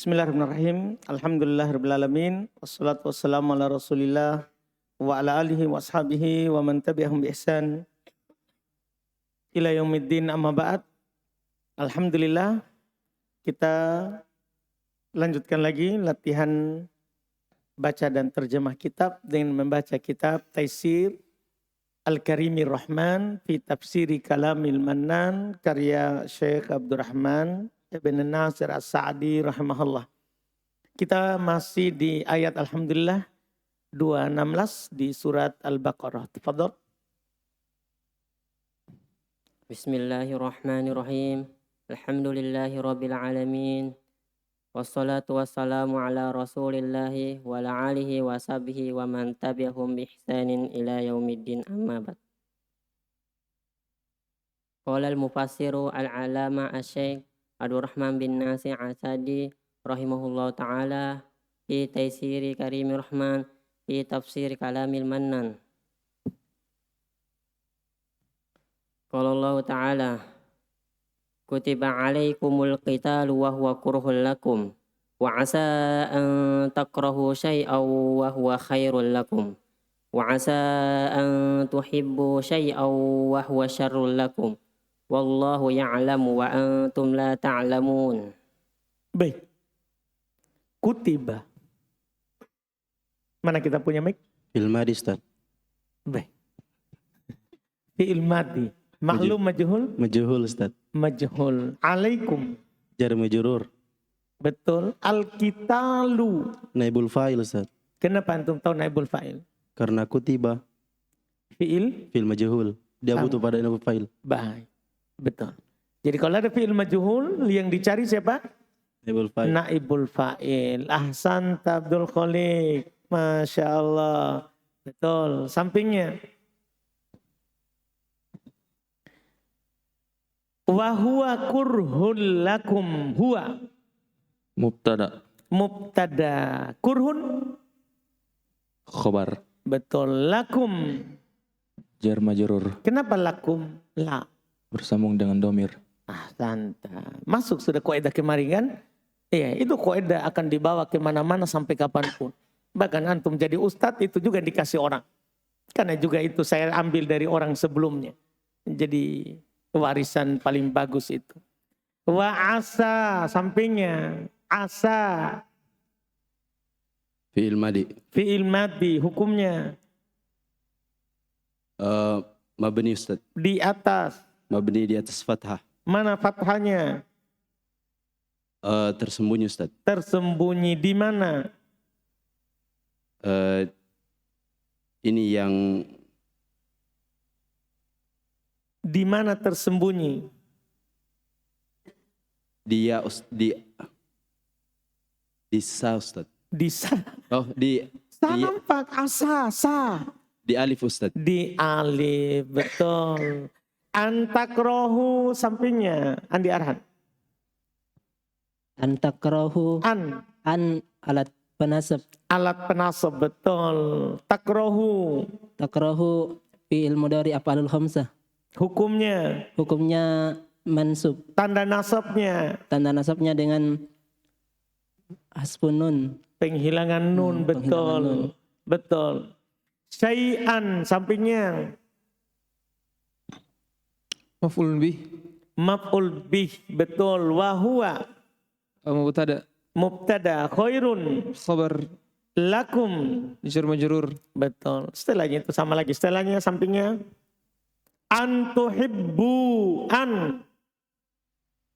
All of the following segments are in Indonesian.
Bismillahirrahmanirrahim. Alhamdulillahirrabbilalamin. Wassalatu wassalamu ala rasulillah wa ala alihi wa ashabihi wa man tabi'ahum bi ihsan ila yaumiddin, amma ba'd. Alhamdulillah, kita lanjutkan lagi latihan baca dan terjemah kitab dengan membaca kitab Taisir Al-Karimir Rahman fi Tafsiri Kalamil Mannan karya Syekh Abdurrahman Ibn Nasir As-Sa'di rahimahullah. Kita masih di ayat Alhamdulillah 216 di surat Al-Baqarah. Tafadhol. Bismillahirrahmanirrahim. Alhamdulillahi rabbil alamin. Wassalatu wassalamu ala rasulillahi wa ala alihi wa sahbihi wa man tabi'ahum bi ihsanin ila yaumiddin, amma ba'd. Qala al-mufassiru al-alama asy-syaikh Abdurrahman bin Nasir As-Sa'di rahimahullahu ta'ala fi Taisiri Karimir Rahman fi Tafsir Kalamil Mannan. Qala Allah ta'ala kutiba alaikumul qitalu wa huwa kurhul lakum wa asa an takrahu syai'aw wa huwa khairul lakum wa asa an tuhibbu syai'aw wa huwa syarrul lakum wallahu ya'lamu wa antum la ta'lamun. Baik. Kutiba. Mana kita punya mic? Fi'il madi, Ustaz. Baik. Fi'il madi. Maklum majhul? Majhul, Ustaz. Majhul. Alaikum. Jar majrur. Betul. Al-qitalu. Naibul fa'il, Ustaz. Kenapa antum tahu naibul fa'il? Karena kutiba Fi'il? fi'il majhul. Dia butuh pada naibul fa'il. Baik. Betul. Jadi kalau ada fi'il majhul yang dicari siapa? Naibul fa'il. Naibul fa'il. Ahsan Abdul Khaliq. Masya Allah. Betul. Sampingnya. Wa huwa kurhul lakum. Huwa. Mubtada. Mubtada. Kurhun. Khobar. Betul. Lakum. Jar majrur. Kenapa lakum? La. Bersambung dengan domir. Santa. Masuk sudah kaidah kemarin kan? Iya, itu kaidah akan dibawa kemana-mana sampai kapanpun. Bahkan antum jadi ustadz itu juga dikasih orang. Karena juga itu saya ambil dari orang sebelumnya. Jadi warisan paling bagus itu. Wa asa sampingnya. Asa. Fi'il madi. Fi'il madi hukumnya. Mabni, Ustaz. Di atas. Mabni di atas fathah. Mana fathahnya? Tersembunyi, Ustaz. Tersembunyi di mana? Ini yang di mana tersembunyi? dia di sa, Ustaz. Di sa. Oh, Sa nampak asa, sa. di alif, Ustaz. Di alif, betul. Antakrohu sampingnya, Andi Arhan. Antakrohu An alat penasab. alat penasab, betul. Takrohu Takrohu fi'il mudhari af'alul khamsah. hukumnya, Hukumnya mansub. tanda nasabnya, Tanda nasabnya dengan hasbun nun. penghilangan nun, betul. Penghilangan nun. Betul. Syai'an sampingnya, Maf'ul bih. maf'ul bih, betul. Wahuwa Mubtada. mubtada, khairun Khabar. lakum, Jar majrur. betul. Setelahnya itu sama lagi, setelahnya sampingnya antuhibbu, an,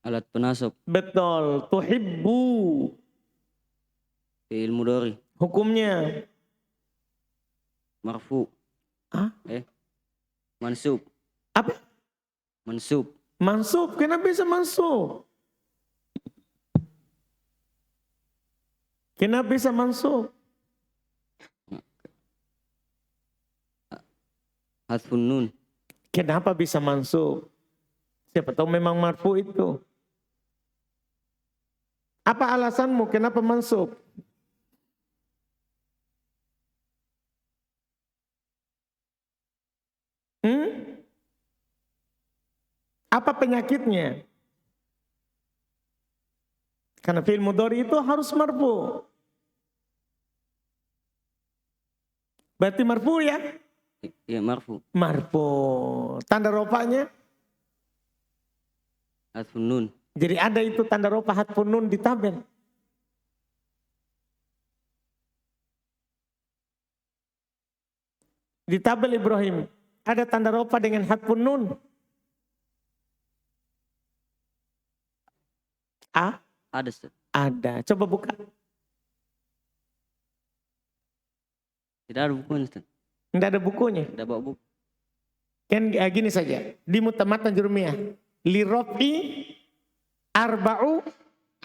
Alat penasab. betul. Tuhibbu Fi'il mudhari. hukumnya Marfu. Hah? Mansub. apa? Mansub. Mansub. Kenapa bisa mansub? Kenapa bisa mansub? Hasbun nun. Kenapa bisa mansub? Siapa tahu memang marfu itu. Apa alasanmu kenapa mansub? Apa penyakitnya? Karena fi'il mudhari itu harus marfu. Berarti marfu ya? Ya marfu. Marfu. Tanda rofanya? Hadfun nun. Jadi ada itu tanda rofa hadfun nun di tabel. Di tabel Ibrahim ada tanda rofa dengan hadfun nun. Ada Ustaz. Ada. Coba buka. Tidak ada bukunya Ustaz. Tidak ada bukunya. Tidak bawa buku. Kan gini saja. Di Mutamatan Jurmiyah. Li rofi arba'u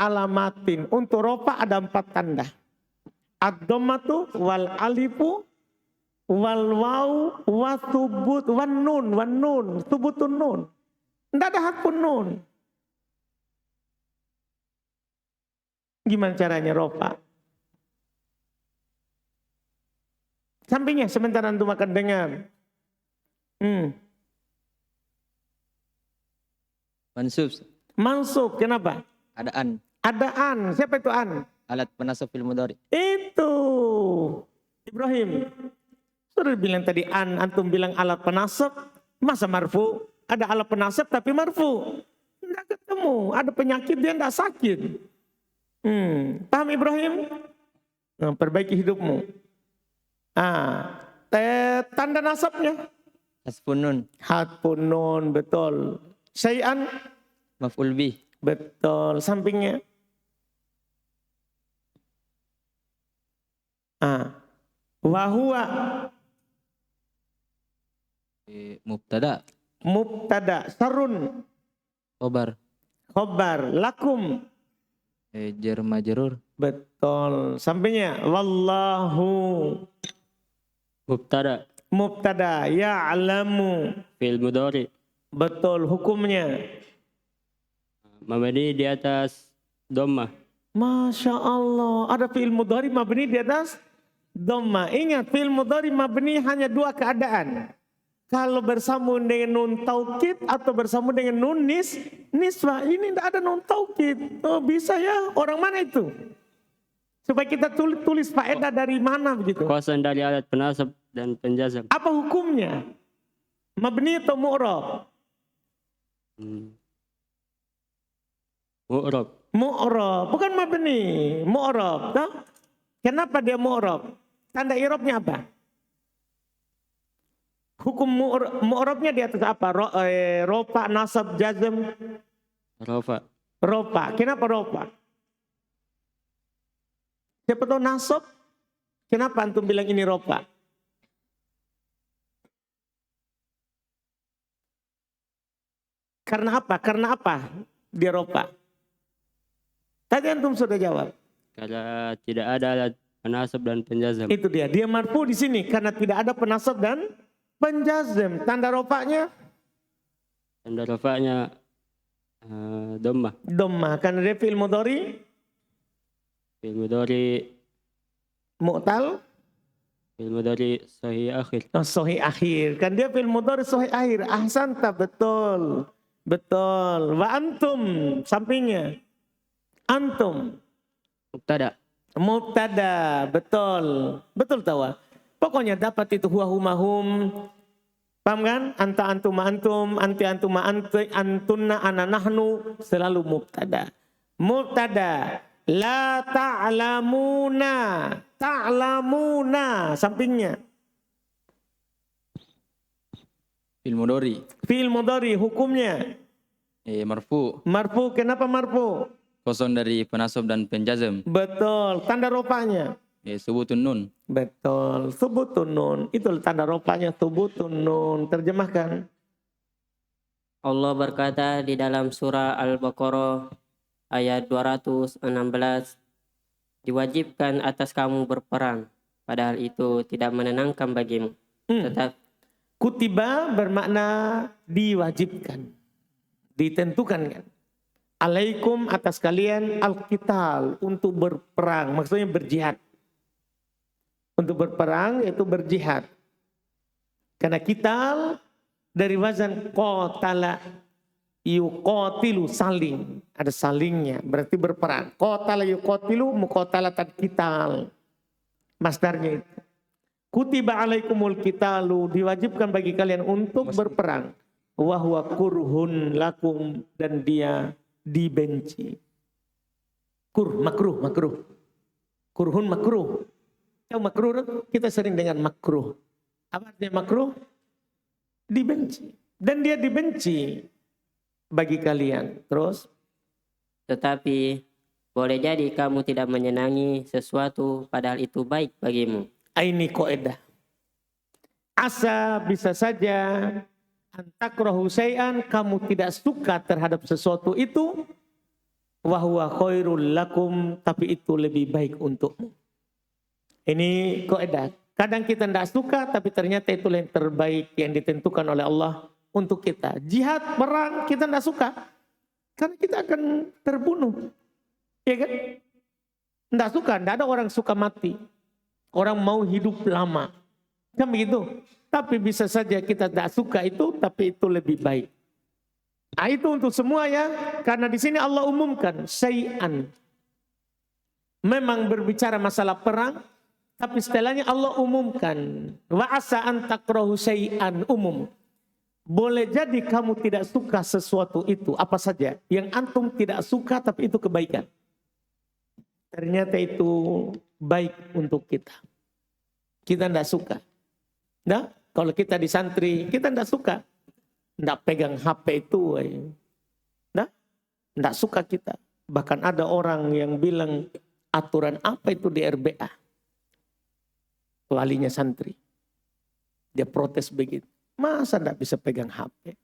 alamatin. Untuk rofa ada 4 tanda. Ad-dhammatu wal alifu wal waw wa thubut wan nun. Thubutun nun. Tidak ada hadfun nun. Gimana caranya rofa? Sampingnya sebentar antum akan dengar. Mansub. Mansub, kenapa? Ada an. Ada an. Siapa itu an? Alat penasab fil mudhari. Itu. Ibrahim. Sudah bilang tadi an, antum bilang alat penasab. Masa marfu? Ada alat penasab tapi marfu. Tidak ketemu. Ada penyakit dia tidak sakit. Paham Ibrahim? Nah, perbaiki hidupmu. Tanda nasabnya? Hasfun nun. Hadfun nun, betul. Syai'an? Maf'ul bih. Betul. Sampingnya? Wahuwa? Mubtada. Mubtada. Sarun? Khobar. Khobar. Lakum? Jar majrur. Betul. Sampingnya? Wallahu? Mubtada. Mubtada. Ya'lamu? Fi'il mudhari. Betul. Hukumnya? Mabni di atas dhammah. Masya Allah. Ada fi'il mudhari mabni di atas dhammah. Ingat fi'il mudhari mabni hanya 2 keadaan. Kalau bersambung dengan nun taukid atau bersambung dengan nun nisbah. Ini tidak ada nun taukid. Oh, bisa ya? Orang mana itu? Supaya kita tulis faedah dari mana begitu. Kosan dari alat penasab dan penjazam. Apa hukumnya? Mabni atau mu'rab? Mu'rab. Mu'rab, bukan mabni. Mu'rab. Kenapa dia mu'rab? Tanda i'rabnya apa? Hukum mu'rabnya di atas apa? Rofa, nasab, jazm. Rafa. Rofa. Kenapa rofa? Siapa tahu nasab? Kenapa antum bilang ini rofa? Karena apa? Karena apa dia rofa? Tadi antum sudah jawab. Karena tidak ada alat penasab dan penjazam. Itu dia. Dia marfu di sini karena tidak ada penasab dan penjazm. Tanda rofanya? Tanda rafanya dhammah. Dhammah. Karena dia fi'il mudhari? Fi'il mudhari. Mu'tal? Fi'il mudhari sahih akhir. Sahih akhir. Kan dia fi'il mudhari sahih akhir. Ahsanta, betul. Betul. Wa antum. Sampingnya. Antum. Mubtada. Mubtada. Betul. Betul tawa. Pokoknya dapat itu huwa huma hum. Paham kan? Anta antum ma antum, anti antum ma anti, antunna ana nahnu, selalu mubtada. Mubtada. La ta'lamuna. Ta'lamuna. Sampingnya. Fil mudhari. Fi'il mudhari hukumnya. Marfu. Marfu. Kenapa marfu? Kosong dari penasab dan penjazam. Betul. Tanda rofanya. Subutun nun. Betul. Thubutun nun. Itu tanda rofanya. Thubutun nun. Terjemahkan. Allah berkata di dalam surah Al-Baqarah ayat 216, diwajibkan atas kamu berperang, padahal itu tidak menenangkan bagimu. Tetap Kutiba bermakna diwajibkan. Ditentukan kan. Alaikum atas kalian al-qital, untuk berperang. Maksudnya berjihad. Untuk berperang yaitu berjihad. Karena qital dari wazan qatala. yuqatilu saling, ada salingnya, berarti berperang. Qatala yuqatilu muqatalatan qital. Masdarnya itu. Kutiba alaikumul qitalu, diwajibkan bagi kalian untuk berperang. Wa huwa kurhun lakum, dan dia dibenci. Makruh. Kurhun makruh. Tahu makruh? Kita sering dengan makruh. Apa artinya makruh? Dibenci. Dan dia dibenci bagi kalian. Terus? Tetapi boleh jadi kamu tidak menyenangi sesuatu padahal itu baik bagimu. Ini kaidah. Asa bisa saja antakrahu syai'an, kamu tidak suka terhadap sesuatu itu, wa huwa khairul lakum, tapi itu lebih baik untukmu. Ini kaidah. Kadang kita tidak suka tapi ternyata itu yang terbaik yang ditentukan oleh Allah untuk kita. Jihad, perang, kita tidak suka karena kita akan terbunuh. Ya kan? Tidak suka, tidak ada orang suka mati. Orang mau hidup lama. Kan begitu? Tapi bisa saja kita tidak suka itu, tapi itu lebih baik. Nah, itu untuk semua ya. Karena di sini Allah umumkan syai'an. Memang berbicara masalah perang, tapi setelahnya Allah umumkan. Wa asa an takrahu syai'an, umum. Boleh jadi kamu tidak suka sesuatu itu, apa saja. Yang antum tidak suka tapi itu kebaikan. Ternyata itu baik untuk kita. Kita tidak suka. Nah, kalau kita di santri, kita tidak suka. Tidak pegang HP itu. Nah, tidak suka kita. Bahkan ada orang yang bilang, aturan apa itu di RBA? Walinya santri. Dia protes begitu. Masa tidak bisa pegang HP?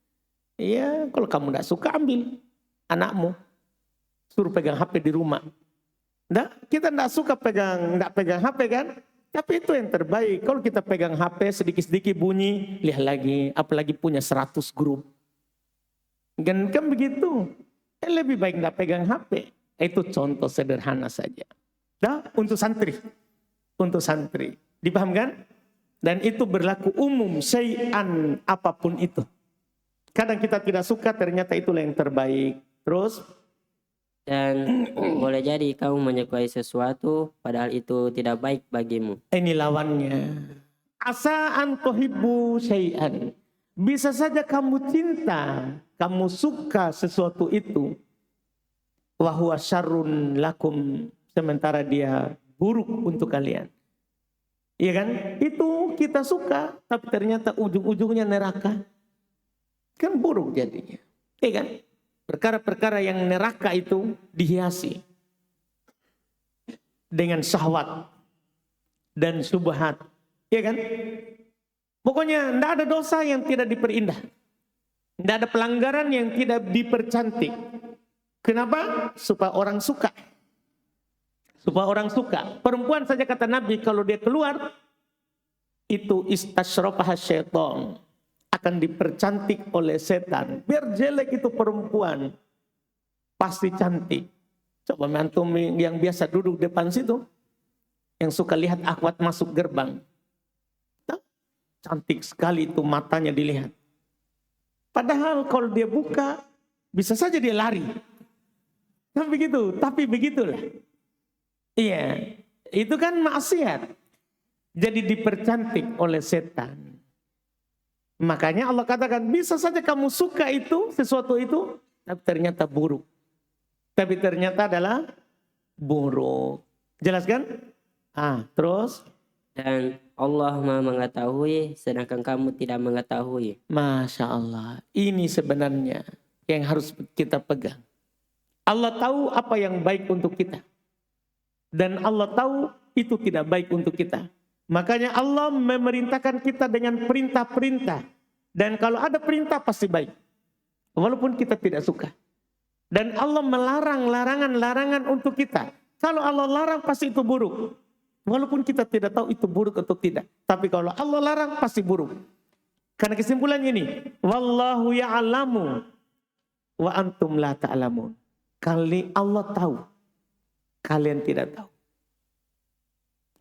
Iya, kalau kamu tidak suka, ambil anakmu. Suruh pegang HP di rumah. Nah, kita tidak suka tidak pegang HP kan? Tapi itu yang terbaik. Kalau kita pegang HP sedikit-sedikit bunyi, lihat lagi, apalagi punya 100 grup. Kan begitu. Lebih baik tidak pegang HP. Itu contoh sederhana saja. Nah, untuk santri. Untuk santri. Dipahamkan? Dan itu berlaku umum, syai'an apapun itu. Kadang kita tidak suka, ternyata itulah yang terbaik. Terus? Dan boleh jadi kamu menyukai sesuatu padahal itu tidak baik bagimu. Ini lawannya. Asa an tuhibbu syai'an. Bisa saja kamu cinta, kamu suka sesuatu itu. Wa huwa syarrun lakum. Sementara dia buruk untuk kalian. Iya kan? Itu kita suka, tapi ternyata ujung-ujungnya neraka. Kan buruk jadinya. Iya kan? Perkara-perkara yang neraka itu dihiasi dengan syahwat dan syubhat. Iya kan? Pokoknya tidak ada dosa yang tidak diperindah. Tidak ada pelanggaran yang tidak dipercantik. Kenapa? Supaya orang suka. Supaya orang suka. Perempuan saja kata Nabi kalau dia keluar itu istasyrafah syaitan. Akan dipercantik oleh setan. Biar jelek itu perempuan, pasti cantik. Coba antum yang biasa duduk depan situ, yang suka lihat akhwat masuk gerbang. Cantik sekali itu matanya dilihat. Padahal kalau dia buka, bisa saja dia lari. Kan begitu, tapi begitulah. Iya, itu kan maksiat. Jadi dipercantik oleh setan. Makanya Allah katakan bisa saja kamu suka itu, sesuatu itu, tapi ternyata buruk. Tapi ternyata adalah buruk. Jelas kan? Terus? Dan Allah Maha mengetahui sedangkan kamu tidak mengetahui. Masya Allah. Ini sebenarnya yang harus kita pegang. Allah tahu apa yang baik untuk kita. Dan Allah tahu itu tidak baik untuk kita. Makanya Allah memerintahkan kita dengan perintah-perintah. Dan kalau ada perintah pasti baik. Walaupun kita tidak suka. Dan Allah melarang larangan-larangan untuk kita. Kalau Allah larang pasti itu buruk. Walaupun kita tidak tahu itu buruk atau tidak. Tapi kalau Allah larang pasti buruk. Karena kesimpulannya ini. Wallahu ya'lamu wa antum la ta'lamun. Kali Allah tahu. Kalian tidak tahu.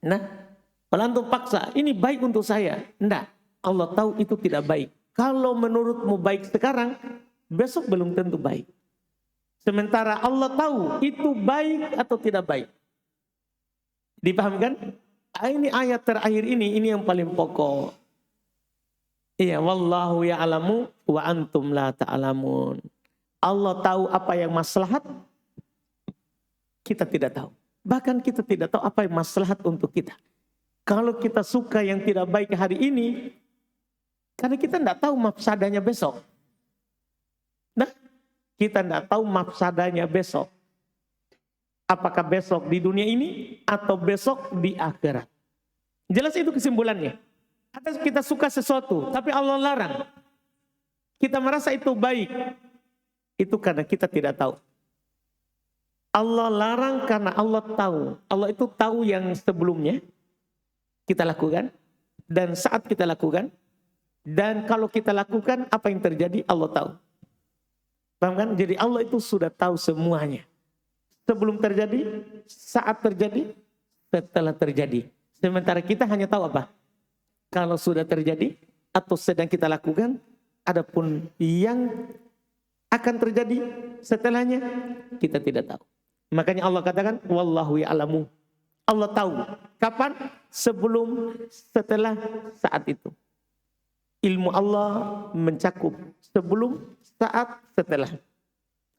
Nah. Kalau antum paksa, ini baik untuk saya. Enggak, Allah tahu itu tidak baik. Kalau menurutmu baik sekarang, besok belum tentu baik. Sementara Allah tahu itu baik atau tidak baik. Dipahamkan? Ini ayat terakhir ini yang paling pokok. Iya, wallahu ya'lamu wa antum la ta'lamun. Allah tahu apa yang maslahat, kita tidak tahu. Bahkan kita tidak tahu apa yang maslahat untuk kita. Kalau kita suka yang tidak baik hari ini, karena kita tidak tahu mafsadanya besok. Nah, kita tidak tahu mafsadanya besok. Apakah besok di dunia ini atau besok di akhirat. Jelas itu kesimpulannya. Atau kita suka sesuatu, tapi Allah larang. Kita merasa itu baik. Itu karena kita tidak tahu. Allah larang karena Allah tahu. Allah itu tahu yang sebelumnya kita lakukan. Dan saat kita lakukan. Dan kalau kita lakukan, apa yang terjadi Allah tahu. Paham kan? Jadi Allah itu sudah tahu semuanya. Sebelum terjadi, saat terjadi, setelah terjadi. Sementara kita hanya tahu apa? Kalau sudah terjadi atau sedang kita lakukan, adapun yang akan terjadi setelahnya, kita tidak tahu. Makanya Allah katakan, wallahu ya'lamu. Allah tahu. Kapan? Sebelum, setelah, saat itu. Ilmu Allah mencakup sebelum, saat, setelah.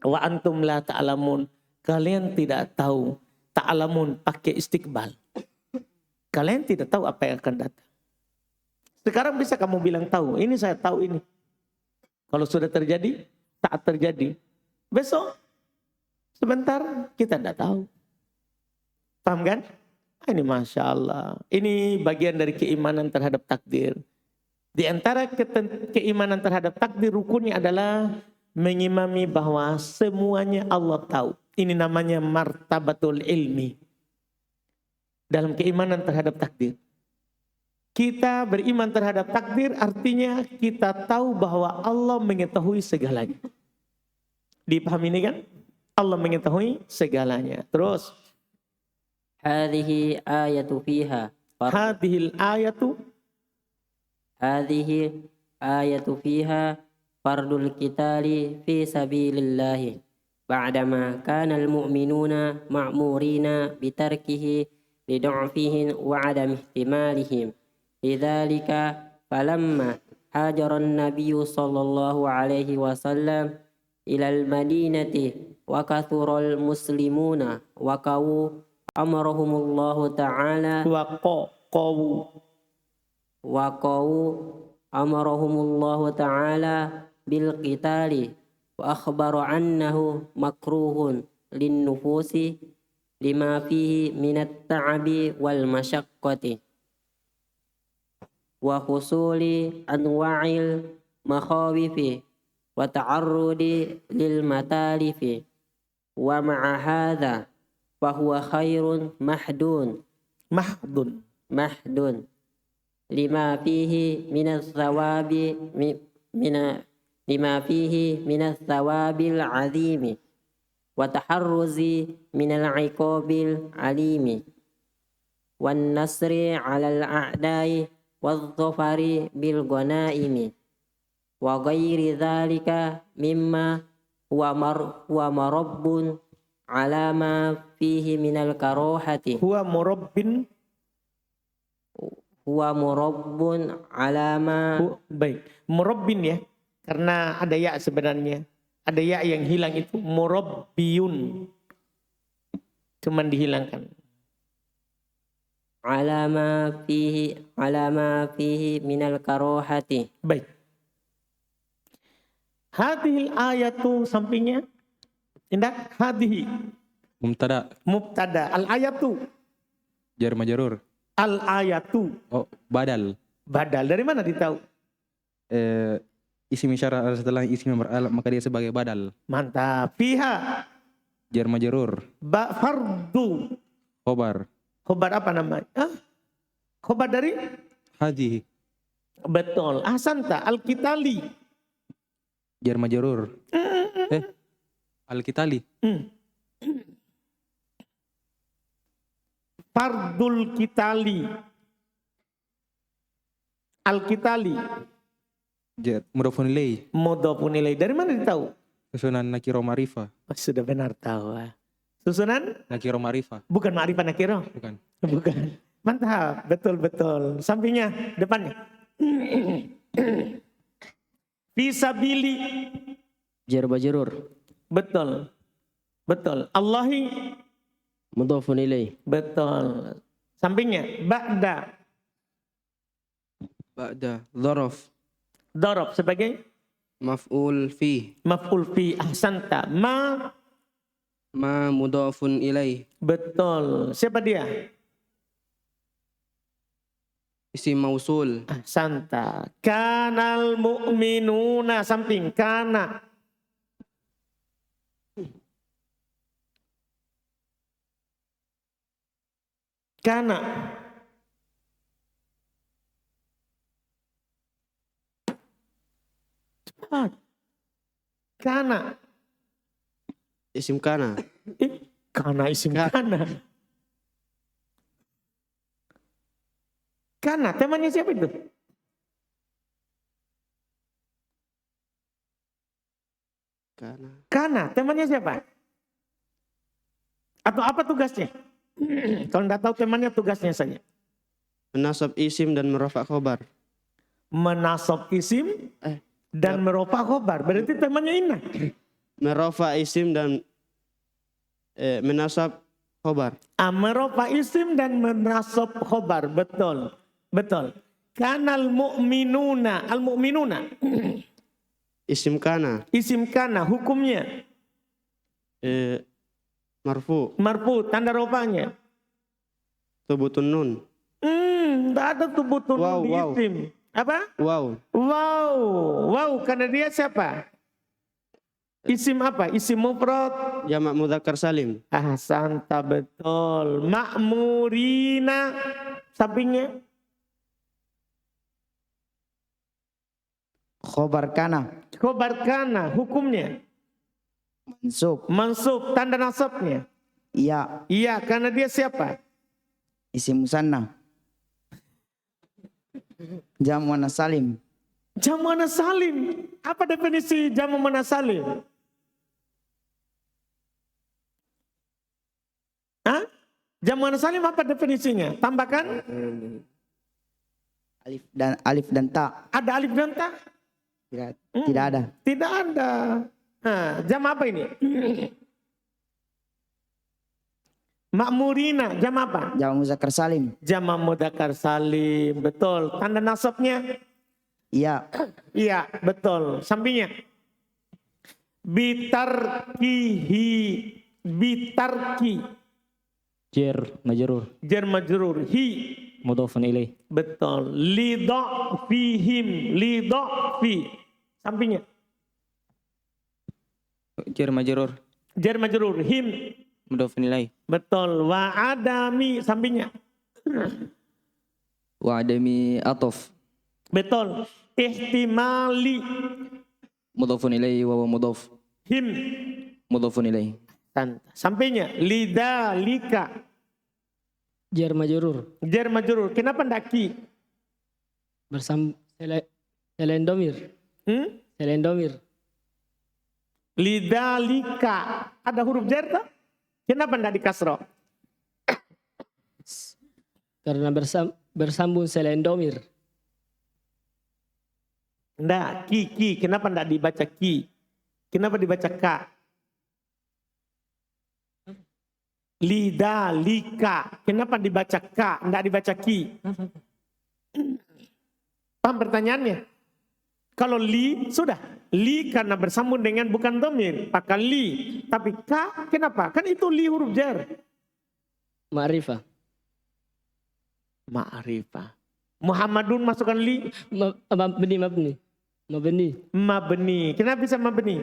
Wa antum la ta'lamun. Kalian tidak tahu. Ta'lamun pakai istiqbal. Kalian tidak tahu apa yang akan datang. Sekarang bisa kamu bilang tahu. Ini saya tahu ini. Kalau sudah terjadi, saat terjadi. Besok, sebentar, kita tidak tahu. Paham kan? Ini Masya Allah. Ini bagian dari keimanan terhadap takdir. Di antara keimanan terhadap takdir rukunnya adalah mengimami bahwa semuanya Allah tahu. Ini namanya martabatul ilmi. Dalam keimanan terhadap takdir. Kita beriman terhadap takdir artinya kita tahu bahwa Allah mengetahui segalanya. Dipahami ini kan? Allah mengetahui segalanya. Terus. Hadhihi ayatu fiha. Hadhil ayatu. Hadhihi ayatu fiha fardul qitali fi sabilillahi. Ba'dama kana al-mu'minuna ma'murina bitarkihi lidu'fihim wa 'adam ihtimalihim. Lidzalika falamma hajara an-nabiyyu sallallahu alaihi wasallam ila al-madinati wa kathural muslimuna wa qawu amarahumullahu ta'ala wa qawu amarahumullahu ta'ala bil qitali wa akhbaru annahu makruhun lin nufusi lima fihi minat ta'abi wal masyaqqati wa husuli anwa'il makhawifi wa ta'arrudi lil matalifi wa ma'a hadha fa huwa khairun mahdun lima fihi minas thawabi lima fihi minas thawabil azimi wa taharruzi minal iqabil alimi wan nasri alal a'dai wadh dhafari bil ghanaimi wa ghairi dhalika mimma huwa marabbun ala ma fihi minal karohati huwa murabbun alama. Baik, murabbin ya, karena ada ya sebenarnya, ada ya yang hilang itu murabbiyun, cuman dihilangkan. Alama fihi minal karohati. Baik. Hadhil ayatu sampingnya, indah hadhihi. Mubtada. Al ayatu. Jar majrur. Al ayatu. Oh, badal. Badal dari mana ditahu? Isim isyarah setelah isim ber'al maka dia sebagai badal. Mantap. Fiha. Jar majrur. Fardu. Khobar. Khobar apa namanya? Khobar dari? Hadhihi. Betul. Ahsanta. Al-Kitali. Jar majrur. Al-Kitali. Fardul Kitali. Al-Kitali. Mudhafun ilaih. Mudhafun ilaih. Dari mana ditahu? Susunan nakiro ma'rifah. Oh, sudah benar tahu. Susunan Nakiro ma'rifah. bukan ma'rifah nakiro. Bukan. Bukan. Mantap, betul. Sampingnya, depannya. Fisabili. Jar majrur. Betul. Allahi. Mudhafun ilaih. Betul. Sampingnya, ba'da. Ba'da dzaraf Dorob sebagai maf'ul fi maf'ul fi. Ahsanta. Ma. ma mudhafun ilaih Betul. Siapa dia? isim mausul Ahsanta. Kanal mu'minuna. Samping. Kana. Kana. Cepat. Kana. isim kana Kana isim kana. Kana, temannya siapa itu? Kana, temannya siapa? Atau apa tugasnya? Kalau tidak tahu temannya, tugasnya saja. menasab isim dan merafa khobar Menasab isim dan merofa khobar. Berarti temannya Inna. merafa isim dan menasab khobar Merofa isim dan menasab khobar. Betul. Kanal mu'minuna. Al mu'minuna. isim kana Isim kana. Hukumnya. marfu Marfu. Tanda rofanya. thubutun nun Tidak ada tubutun Wow, di wow. isim. Apa? wow Wow. Karena dia siapa? Isim apa? Isim mufrad. jamak mudzakkar salim Ahsanta, betul. Ma'murina. Sampingnya. Khobar kana Khobar kana. Hukumnya. mansub Mansub. Tanda nasabnya. ya Iya, karena dia siapa? isim musanna jam muannas salim Jamu muannas salim. Apa definisi jamu muannas salim? Hah? Jamu muannas salim apa definisinya? Tambahkan alif dan ta ada alif dan ta? tidak ada Tidak ada. Nah, jam apa ini? Ma'murina, jam apa? jam muzakkar salim Jam mudzakkar salim, betul. Tanda nasabnya? ya Iya, betul. Sampingnya? Bitarki. Jar majrur. Jar majrur. Hi. Mudhafun ilaih. Betul. Lidha'fihim. Lidha'fi. Sampingnya? Jar majrur. Jar majrur. Him. Mudhafun ilaih. Betul. Wa adami. Sampingnya? Wa adami atof. Betul. Ihtimali. Mudhafun ilaihi wa huwa mudhaf. Him. Mudhafun ilaihi. Sampingnya? Lidhalika. Jar majrur. Jar majrur. Kenapa ndak ki? Selain domir. Selain domir. Lidhalika. Ada huruf jar tak? Kenapa ndak di kasroh? Karena bersambung selain domir. Ndak, ki. Kenapa ndak dibaca ki? Kenapa dibaca ka? Lidhalika. Kenapa dibaca ka? Ndak dibaca ki? Paham pertanyaannya? Kalau li, sudah. Li karena bersambung dengan bukan domir. Pakai li. Tapi ka, kenapa? Kan itu li huruf jar. Ma'rifah. Ma'rifah. Muhammadun masukkan li. Mabni. Mabni. Kenapa bisa mabni?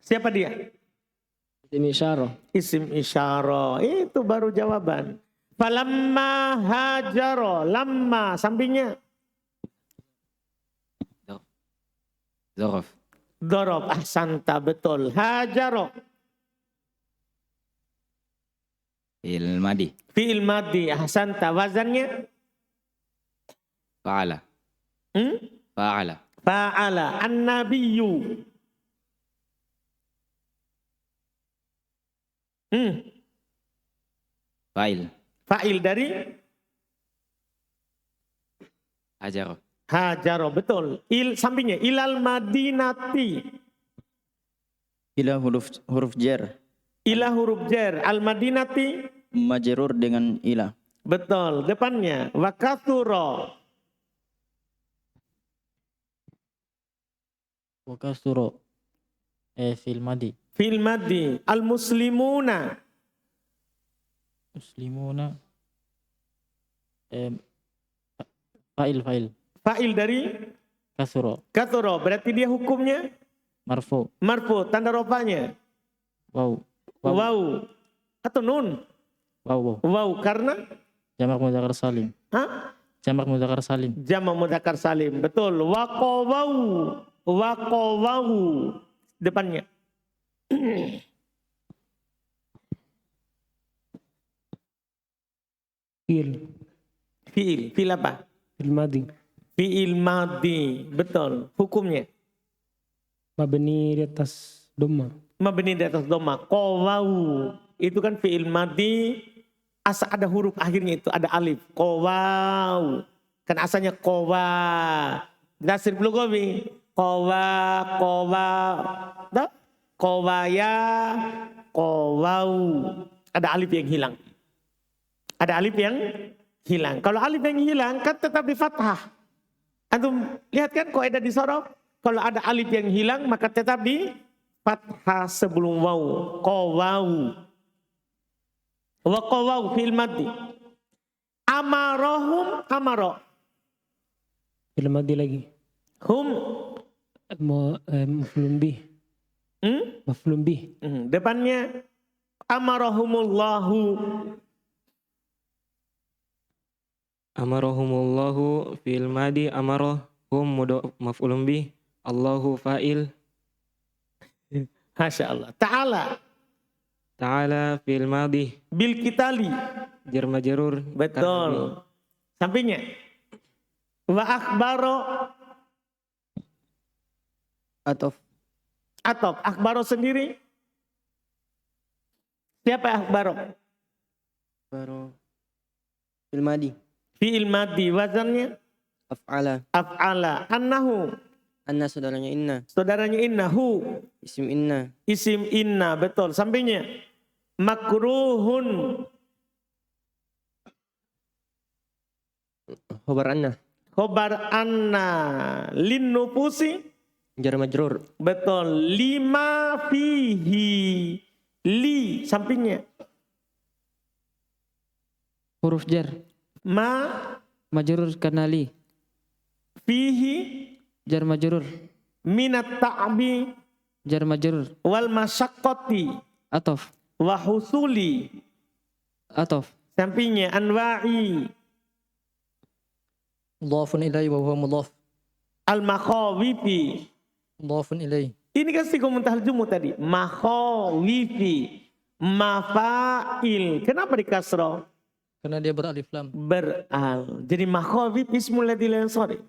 Siapa dia? Isim isyarah. Isim isyarah. Itu baru jawaban. Falamma hajaro. Lamma. Sampingnya. Zaraf. Dorob. Ahsanta. Betul. Hajaro. Madi. Fi'il madi. Ahsanta. Wazannya. Fa'ala. Fa'ala. Fa'ala. An-nabiyyu. Fa'il. Fa'il dari Hajar. hajaro. Betul. Sampingnya. Ilal madinati. Ila huruf jar. Ila huruf jar. Al-madinati. Majrur dengan ila. Betul. Depannya. Wa kathura. Wa kasuro. Fil madi. Fil madi. Al-muslimuna. Muslimuna. Fa'il. Fa'il dari Kasuro. kathura. Berarti dia hukumnya Marfu. marfu. Tanda rofanya. Waw. Waw. Atau nun. Waw. Waw. Karena Jamak mudzakkar salim. Hah? Jamak mudzakkar salim. Jamak mudzakkar salim. Betul. Waqawau. Waqawau. Depannya. Fi'il. Fi'il. Fi'il apa? Fi'il madi. Fi'il madi. Betul. Hukumnya. Mabni di atas dhamma. Mabni di atas dhamma. Qawau. Itu kan fi'il madi. Asa ada huruf akhirnya itu. Ada alif. Qawau. Kan asalnya qawa. Nasir lugawi. Qawa. Dah? Qawaya. Qawau. Ada alif yang hilang. Ada alif yang hilang. Kalau alif yang hilang kan tetap di fathah. Antum lihat kan kaidah di sorof. Kalau ada alif yang hilang maka tetap di fathah sebelum waw. Qawau. Wa qawau fil maddi. Amarahum amaro. Fi'il madi lagi. Hum. Maf'ulun bih. Maf'ulun bih. Depannya amarahumullahu. Amarahumullahu fil madi amarahum maf'ulun bih. Allahu fa'il. Masya Allah. Ta'ala. Ta'ala fil madi. Bil kitali. Jar majrur. Betul. Sampingnya. Wa akhbaro. Atof. Atau akhbaro sendiri. Siapa akhbaro? Baru. Fi'il madi. Fi'il madi. Wazannya. Af'ala. Af'ala. Annahu. Anna saudaranya inna. Saudaranya innahu. Isim inna. Isim inna. Betul. Sampingnya. Makruhun. Khobar anna. Khobar anna. Lin nufusi. Jar majrur. Betul. Lima fihi. Li. Sampingnya. Huruf jar. Majrur karena li. Fihi. Jar majrur. Minat ta'bi. Jar majrur. Wal masyaqqati. Atof. Wa husuli. Atof. Sampingnya. Anwa'i. Mudhafun ilai wa huwa mudhaf. Al-makhawifi. Mudhafun ilai. Ini kan siku muntahal jumu tadi. Makhawifi. Mafa'il. Kenapa di kasroh? Karena dia beralif lam. Beral. Jadi makhawif ismul ladzi la yansarif.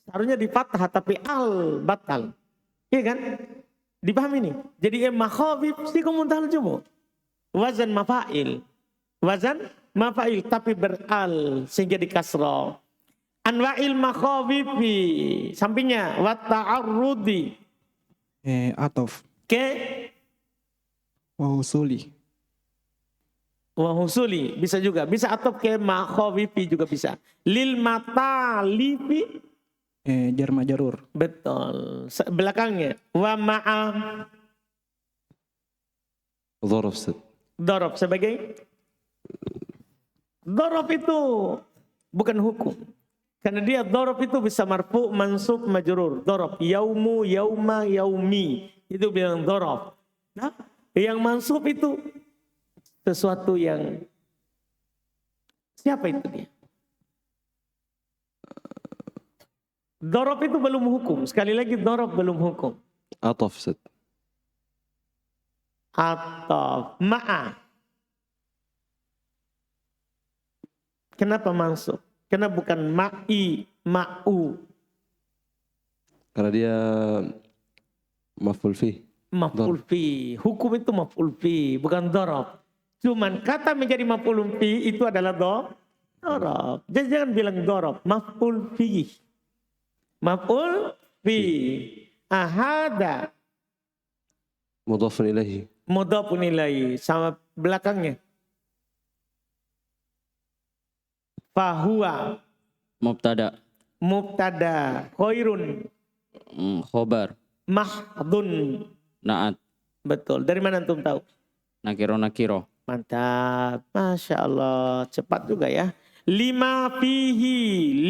Seharusnya di fathah tapi al batal. Iya kan? Dipahami nih. Jadi makhawif siku muntahal jumu. Wazan mafa'il. Wazan mafa'il tapi beral sehingga di kasroh. Anwa'il makhawifi. Sampingnya wa ta'arrudi. Atof. Ke Wa husuli. Wahusuli bisa juga, bisa atau ke makhawifi juga bisa. Lil matalifi. Jar majrur. Betul. Belakangnya wa ma'a Dzaraf Ustaz. dorob sebagai dorob itu bukan hukum. Karena dia dorob itu bisa marfu, mansub, majrur. Dorob yaumu, yauma, yaumi. Itu bilang dorob. Nah, yang mansub itu sesuatu yang siapa itu dia? Dorob itu belum hukum. Sekali lagi dorob belum hukum. Ataf Ustaz. Atau ma'a. Kenapa mansub? Karena bukan ma'i, ma'u. Karena dia maf'ul fi. Maf'ul fi. Hukum itu maf'ul fi, bukan dorob. Cuman kata menjadi maf'ul fi itu adalah dorob. Jadi jangan bilang dorob, maf'ul fi. Maf'ul fi. Ahada. Mudhafun ilaihi. Mudhafun ilaihi. Sama belakangnya. Fahuwa. Mubtada. Mubtada. Khairun. Khobar. Mahdun. Naat. Betul. Dari mana antum tahu? Nakiro. Mantap. Masya Allah. Cepat juga ya. Lima fihi.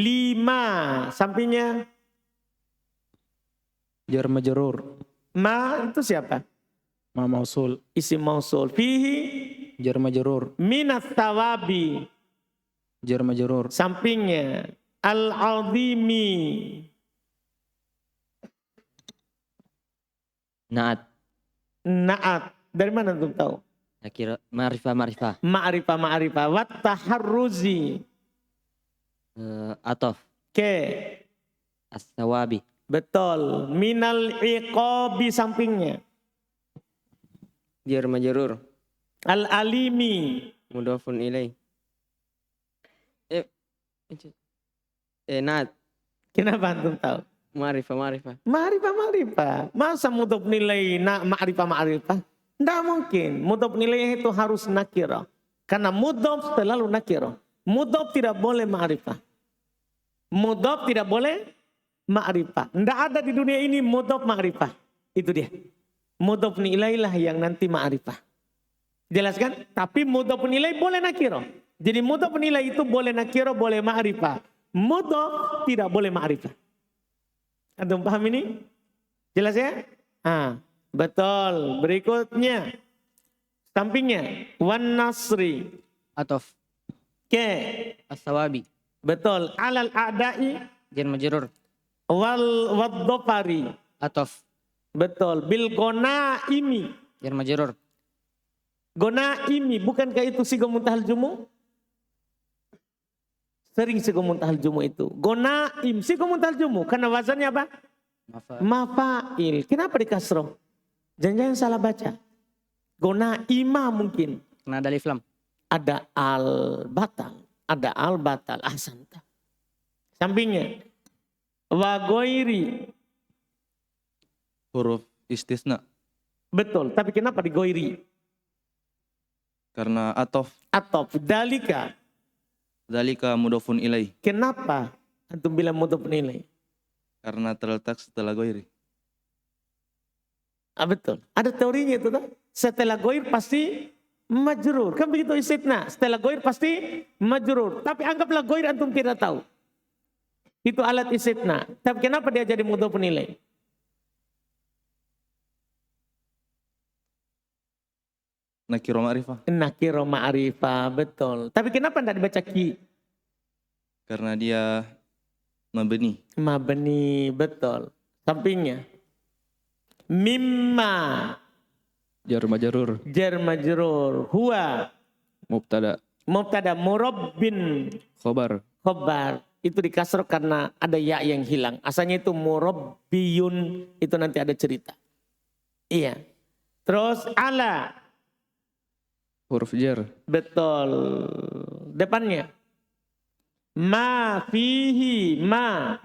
Lima. Sampingnya. Jar majrur. Ma itu siapa? Ma mausul. Isim mausul. Fihi. Jar majrur. Minat tawabi. Jar majrur. Sampingnya. Al-azimi. Naat. Naat. Dari mana antum tahu? Nakira ma'rifah. Ma'rifah. Wat taharruzi. Atof. Ke. As-sawabi. Betul. Minal iqabi sampingnya. Jar majrur. Al-alimi. Mudhafun ilaih. Naat. Kenapa antum tahu? Ma'rifah. Ma'rifah. Masa mudhaf nilai ma'rifah? Tidak mungkin. Mudhaf nilai itu harus nakirah. Karena mudhaf selalu nakirah. Mudhaf tidak boleh ma'rifah. Mudhaf tidak boleh ma'rifah. Tidak ada di dunia ini mudhaf ma'rifah. Itu dia. Mudhaf nilai lah yang nanti ma'rifah. Jelaskan? Tapi mudhaf nilai boleh nakirah. Jadi mudhaf nilai itu boleh nakirah, boleh ma'rifah. Mudhaf tidak boleh ma'rifah. Antum paham ini? Jelas ya? Betul. Berikutnya. Sampingnya. Wan nasri. Atof. Ke. As-sawabi. Betul. Alal a'da'i. Jar majrur. Waddopari. Atof. Betul. Bil gonaimi. Jar majrur. Gonaimi. Bukankah itu sigo muntahal jumu? Sering sigo muntahal jumu itu. Gonaim. Sigo muntahal jumu. Karena wazannya apa? Mafa'il. Kenapa di kasroh? Jangan-jangan salah baca. Gonaima mungkin. Karena ada alif lam. Ada al-batal. Ada al-batal. Ahsanta. Sampingnya. Wa goiri. Huruf istisna. Betul. Tapi kenapa di goiri? Karena atof. Atof. Dalika. Dzalika mudhafun ilaih. Kenapa antum bilang mudhaf ilaih? Karena terletak setelah goiri. Betul. Ada teorinya itu kan. Setelah goir pasti majrur. Kan begitu istitna. Setelah goir pasti majrur. Tapi anggaplah goir antum tidak tahu. Itu alat istitna. Tapi kenapa dia jadi mudhaf ilaih? Nakiro ma'rifah. Nakiro ma'rifah. Betul. Tapi kenapa tidak dibaca ki? Karena dia mabni. Mabni. Betul. Sampingnya. Mimma. Jar majrur. Jar majrur. Huwa. Mubtada. Murabbin. Khobar. Khobar. Itu dikasroh karena ada ya yang hilang. Asalnya itu murabbiyun. Itu nanti ada cerita. Iya. Terus ala. Huruf jar. Betul. Depannya. Ma fihi ma.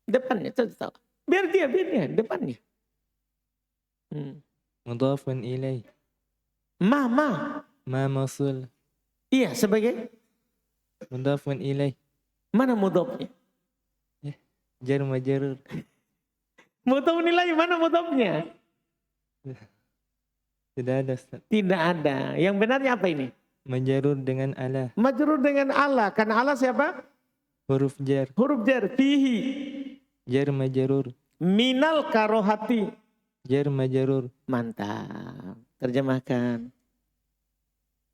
Depannya. Biar dia. Depannya. Mudhafun ilaih. Ma. Ma mausul. Iya sebagai. Mudhafun ilaih. Mana mudhafnya? Jar majrur. Mudhaf nilai mana mudhafnya? Tidak ada, Ustaz. Tidak ada. Yang benarnya apa ini? Majrur dengan ala. Majrur dengan Allah. Karena Allah siapa? Huruf jar. Huruf jar. Fihi. Jar majrur. Minal karohati. Jar majrur. Mantap. Terjemahkan.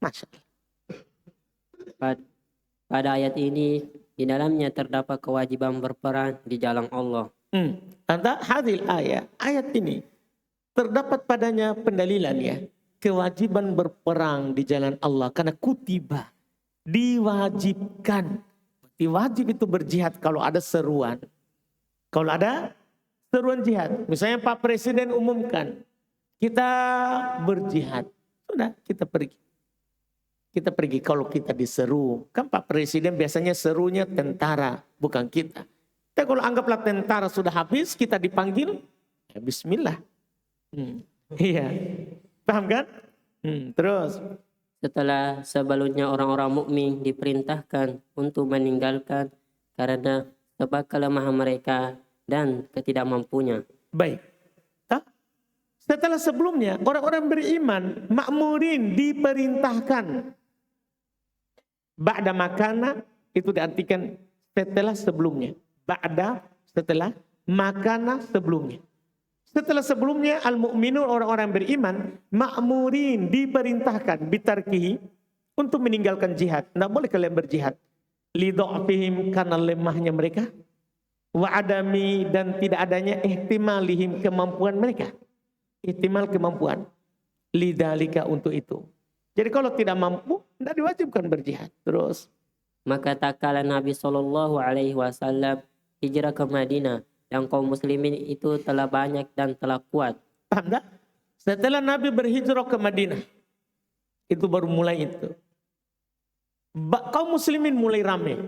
Masya Allah. Pada ayat ini, di dalamnya terdapat kewajiban berperang di jalan Allah. Anta hadil ayat ini terdapat padanya pendalilan ya. Kewajiban berperang di jalan Allah. Karena kutiba. Diwajibkan. Wajib itu berjihad kalau ada seruan. Kalau ada seruan jihad, misalnya Pak Presiden umumkan, kita berjihad, sudah kita pergi. Kita pergi kalau kita diseru. Kan Pak Presiden biasanya serunya tentara, bukan kita. Tapi kalau anggaplah tentara sudah habis, kita dipanggil, ya bismillah. Iya, paham kan? Terus. Setelah sebelumnya orang-orang mukmin diperintahkan untuk meninggalkan karena sebab kelemahan mereka dan ketidakmampunya. Baik. Setelah sebelumnya orang-orang beriman makmurin diperintahkan. Ba'da makana itu diartikan setelah sebelumnya. Ba'da setelah makana sebelumnya. Setelah sebelumnya al-mu'minun orang-orang beriman makmurin diperintahkan bitarkihi untuk meninggalkan jihad. Tidak boleh kalian berjihad. Lidha'fihim karena lemahnya mereka. Wa adami dan tidak adanya ihtimalihim kemampuan mereka. Ihtimal kemampuan. Lidhalika untuk itu. Jadi kalau tidak mampu, tidak diwajibkan berjihad. Terus. Maka tak kala Nabi SAW hijrah ke Madinah dan kaum muslimin itu telah banyak dan telah kuat. Paham tak? Setelah Nabi berhijrah ke Madinah, itu baru mulai itu. Kaum muslimin mulai ramai.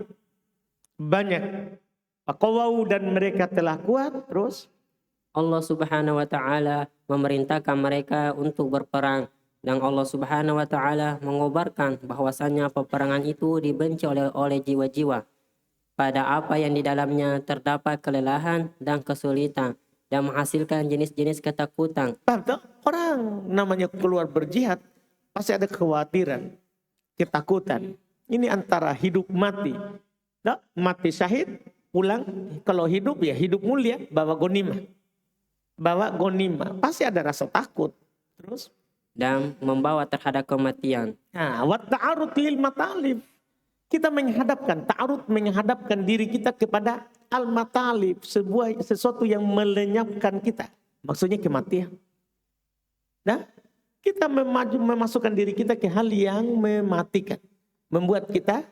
Banyak. Pakawau dan mereka telah kuat. Terus. Allah Subhanahu wa taala memerintahkan mereka untuk berperang. Dan Allah Subhanahu wa taala mengobarkan bahwasanya peperangan itu dibenci oleh jiwa-jiwa. Pada apa yang di dalamnya terdapat kelelahan dan kesulitan dan menghasilkan jenis-jenis ketakutan. Orang namanya keluar berjihad pasti ada kekhawatiran, ketakutan. Ini antara hidup mati. Mati syahid, pulang. Kalau hidup ya hidup mulia, bawa gonimah. Bawa gonimah. Pasti ada rasa takut. Terus? Dan membawa terhadap kematian. Nah, wa ta'arud lil matalib. Kita menghadapkan diri kita kepada al-matalib, sesuatu yang melenyapkan kita. Maksudnya kematian. Nah, kita memasukkan diri kita ke hal yang mematikan, membuat kita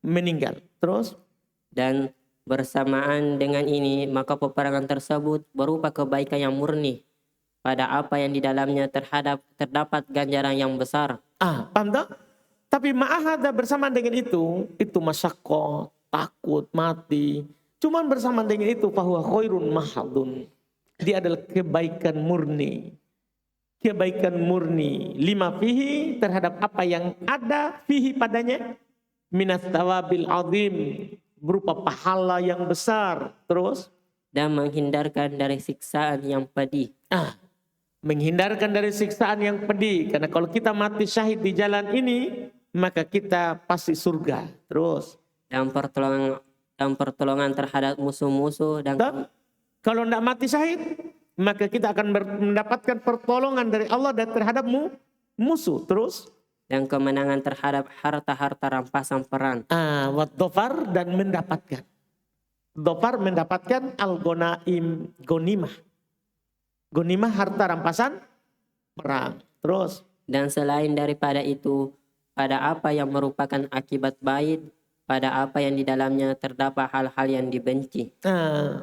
meninggal. Terus dan bersamaan dengan ini maka peperangan tersebut berupa kebaikan yang murni. Pada apa yang di dalamnya terdapat ganjaran yang besar. Paham tak? Tapi ma'ahada bersama dengan itu masyakkoh, takut, mati. Cuman bersama dengan itu fahuwa khairun mahadun. Dia adalah kebaikan murni. Kebaikan murni. Lima fihi terhadap apa yang ada fihi padanya. Minas tawabil azim. Berupa pahala yang besar. Terus. Dan menghindarkan dari siksaan yang pedih. Menghindarkan dari siksaan yang pedih. Karena kalau kita mati syahid di jalan ini, maka kita pasti surga. Terus. Dan pertolongan terhadap musuh-musuh. Dan kalau tidak mati syahid, maka kita akan mendapatkan pertolongan dari Allah dan terhadap musuh. Terus. Dan kemenangan terhadap harta-harta rampasan perang. Dhofar dan mendapatkan. Dhofar mendapatkan al-gonaim, gonimah. Gonimah harta rampasan perang. Terus. Dan selain daripada itu, pada apa yang merupakan akibat baik, pada apa yang di dalamnya terdapat hal-hal yang dibenci.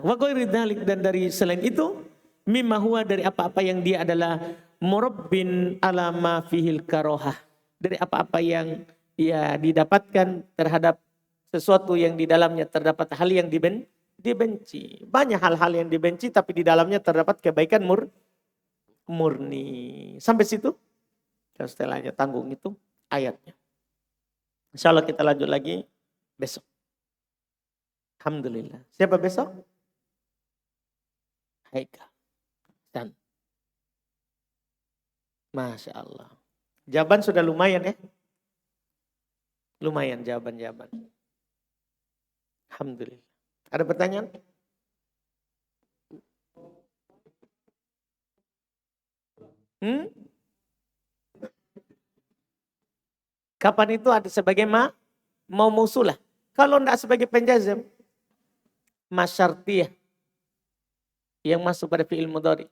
Wa ghairi dzalik, dan dari selain itu, mimma huwa dari apa-apa yang dia adalah murabbin ala ma fihil karohah. Dari apa-apa yang ya didapatkan terhadap sesuatu yang di dalamnya terdapat hal yang dibenci. Banyak hal-hal yang dibenci tapi di dalamnya terdapat kebaikan murni. Sampai situ. Dan setelahnya tanggung itu ayatnya. Insya Allah kita lanjut lagi besok. Alhamdulillah. Siapa besok? Haikal. Dan Masya Allah. Jawaban sudah lumayan ya. Lumayan jawaban-jawaban. Alhamdulillah. Ada pertanyaan? Kapan itu ada sebagai mau musulah. Kalau tidak sebagai penjazam, masyartiyah yang masuk pada fi'il mudhari.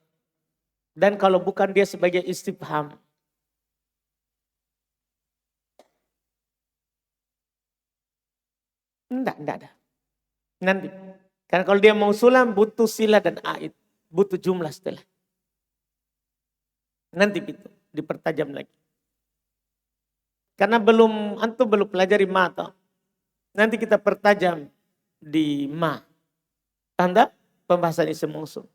Dan kalau bukan dia sebagai istifham. Tidak ada. Nanti Karena kalau dia mausulan butuh sila dan aid. Butuh jumlah setelah. Nanti itu dipertajam lagi. Karena antum belum pelajari ma toh. Nanti kita pertajam di ma. Tanda pembahasan isim mausul.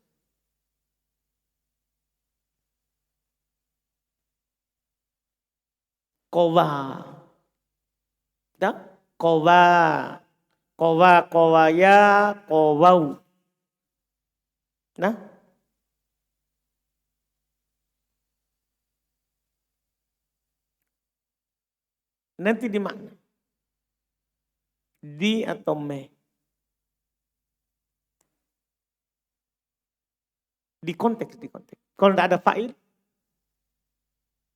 Kowa. Dah? Kowa. Kowa, kowaya, kowau. Nah. Nanti di mana? Di atau me? Di konteks. Kalau tidak ada fa'il,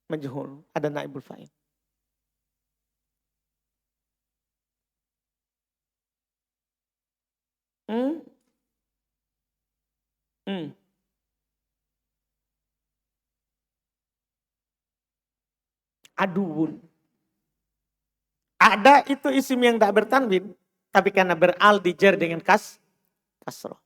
majhul, ada naibul fa'il. Aduun. Ada itu isim yang tidak bertanwin, tapi karena beral dijar dengan kasroh.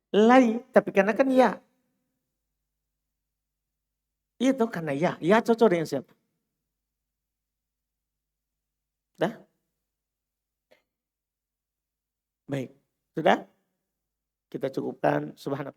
Lai, tapi karena kan ya. Itu karena ya. Ya cocok dengan siapa? Dah? Baik. Sudah? Kita cukupkan. Subhanallah.